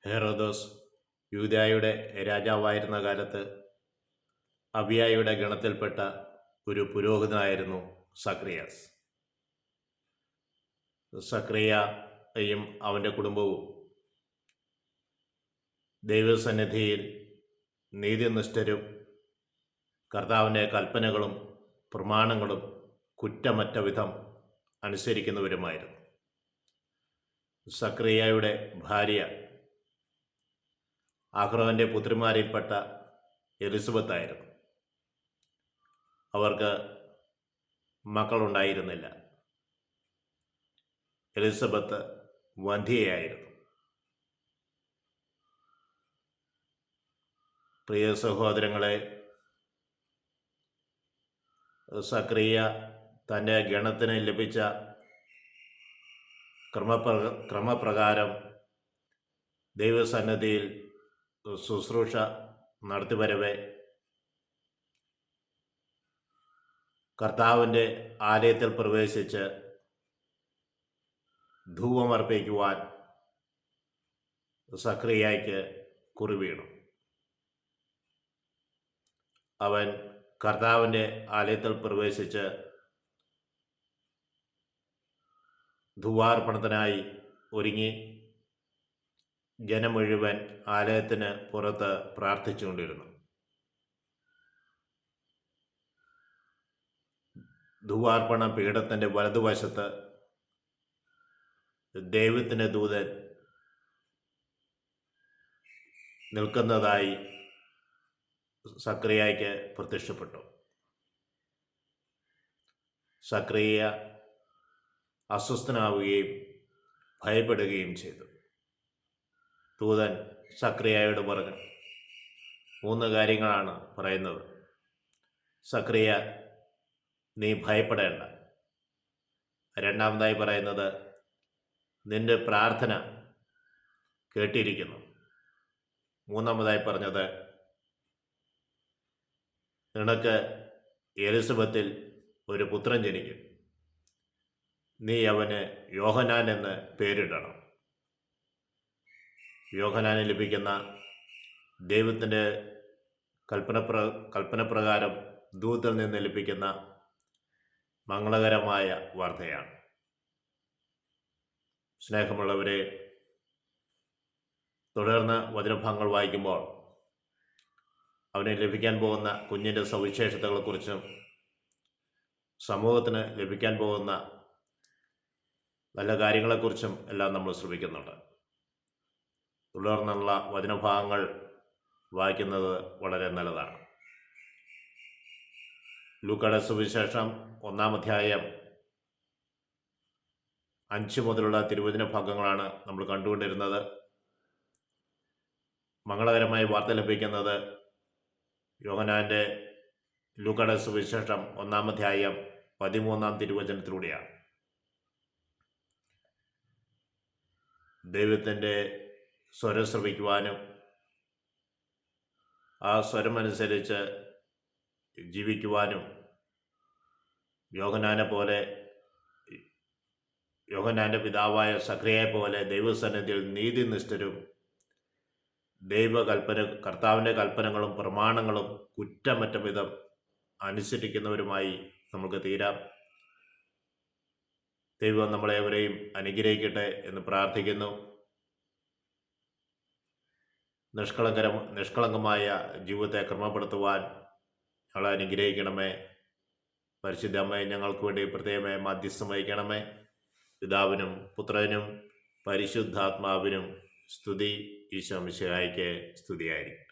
ഹെറോദോസ് യൂദയായുടെ രാജാവായിരുന്ന കാലത്ത് അബിയായുടെ ഗണത്തിൽപ്പെട്ട ഒരു പുരോഹിതനായിരുന്നു സക്രിയാസ്. സക്രിയയും അവൻ്റെ കുടുംബവും ദൈവസന്നിധിയിൽ നീതിനിഷ്ഠരും കർത്താവിൻ്റെ കൽപ്പനകളും പ്രമാണങ്ങളും കുറ്റമറ്റ വിധം അനുസരിക്കുന്നവരുമായിരുന്നു. സക്രിയയുടെ ഭാര്യ അഹ്റോന്റെ പുത്രിമാരിൽപ്പെട്ട എലിസബത്തായിരുന്നു. അവർക്ക് മക്കളുണ്ടായിരുന്നില്ല. എലിസബത്ത് വന്ധ്യയായിരുന്നു. പ്രിയ സഹോദരങ്ങളെ, സക്രിയ തൻ്റെ ഗണത്തിന് ലഭിച്ച ക്രമപ്രകാരം ദൈവസന്നിധിയിൽ ശുശ്രൂഷ നടത്തിവരവെ കർത്താവിൻ്റെ ആലയത്തിൽ പ്രവേശിച്ച് ധൂപമർപ്പിക്കുവാൻ സക്രിയയ്ക്ക് കുറിവീണു. അവൻ കർത്താവിൻ്റെ ആലയത്തിൽ പ്രവേശിച്ച് ധൂപാർപ്പണത്തിനായി ഒരുങ്ങി ജനം മുഴുവൻ ആലയത്തിന് പുറത്ത് പ്രാർത്ഥിച്ചുകൊണ്ടിരുന്നു. ധൂപാർപ്പണ പീഠത്തിൻ്റെ വലതുവശത്ത് ദൈവത്തിൻ്റെ ദൂതൻ നിൽക്കുന്നതായി സക്രിയയ്ക്ക് പ്രത്യക്ഷപ്പെട്ടു. സക്രിയ അസ്വസ്ഥനാവുകയും ഭയപ്പെടുകയും ചെയ്തു. ദൂതൻ സക്രിയയോട് പറഞ്ഞു. 3 കാര്യങ്ങളാണ് പറയുന്നത്. സക്രിയ, നീ ഭയപ്പെടേണ്ട. രണ്ടാമതായി പറയുന്നത്, നിന്റെ പ്രാർത്ഥന കേട്ടിരിക്കുന്നു. മൂന്നാമതായി പറഞ്ഞത്, നിനക്ക് എലിസബത്തിൽ ഒരു പുത്രൻ ജനിക്കും. നീ അവന് യോഹന്നാൻ എന്ന് പേരിടണം. യോഹന്നാന് ലഭിക്കുന്ന ദൈവത്തിൻ്റെ കൽപ്പനപ്രകാരം ദൂതത്തിൽ നിന്ന് ലഭിക്കുന്ന മംഗളകരമായ വാർത്തയാണ്. സ്നേഹമുള്ളവരെ, തുടർന്ന് വചനഭാഗങ്ങൾ വായിക്കുമ്പോൾ അവന് ലഭിക്കാൻ പോകുന്ന കുഞ്ഞിൻ്റെ സവിശേഷതകളെക്കുറിച്ചും സമൂഹത്തിന് ലഭിക്കാൻ പോകുന്ന നല്ല കാര്യങ്ങളെക്കുറിച്ചും എല്ലാം നമ്മൾ ശ്രമിക്കുന്നുണ്ട്. തുടർന്നുള്ള വചനഭാഗങ്ങൾ വായിക്കുന്നത് വളരെ നല്ലതാണ്. ലൂക്കയുടെ സുവിശേഷം 1-ാം അധ്യായം 5 മുതലുള്ള തിരുവചന ഭാഗങ്ങളാണ് നമ്മൾ കണ്ടുകൊണ്ടിരുന്നത്. മംഗളകരമായ വാർത്ത ലഭിക്കുന്നത് യോഹന്നാൻ്റെ ലൂക്കയുടെ സുവിശേഷം 1-ാം അധ്യായം 13-ാം തിരുവചനത്തിലൂടെയാണ്. ദൈവത്തിൻ്റെ സ്വരം ശ്രവിക്കുവാനും ആ സ്വരമനുസരിച്ച് ജീവിക്കുവാനും യോഹന്നാൻ്റെ പിതാവായ സക്രിയയെ പോലെ ദൈവസന്നിധിയിൽ നീതിനിഷ്ഠരും കർത്താവിൻ്റെ കൽപ്പനകളും പ്രമാണങ്ങളും കുറ്റമറ്റ വിധം അനുസരിക്കുന്നവരുമായി നമുക്ക് തീരാം. ദൈവം നമ്മളെവരെയും അനുഗ്രഹിക്കട്ടെ എന്ന് പ്രാർത്ഥിക്കുന്നു. നിഷ്കളങ്കമായ ജീവിതത്തെ ക്രമപ്പെടുത്തുവാൻ ഞങ്ങളെ അനുഗ്രഹിക്കണമേ. പരിശുദ്ധ അമ്മയെ ഞങ്ങൾക്ക് വേണ്ടി പ്രത്യേകമായി മധ്യസ്ഥം വഹിക്കണമേ. പിതാവിനും പുത്രനും പരിശുദ്ധാത്മാവിനും സ്തുതി. ഈശോ മിശിഹായ്ക്ക് സ്തുതിയായിരിക്കും.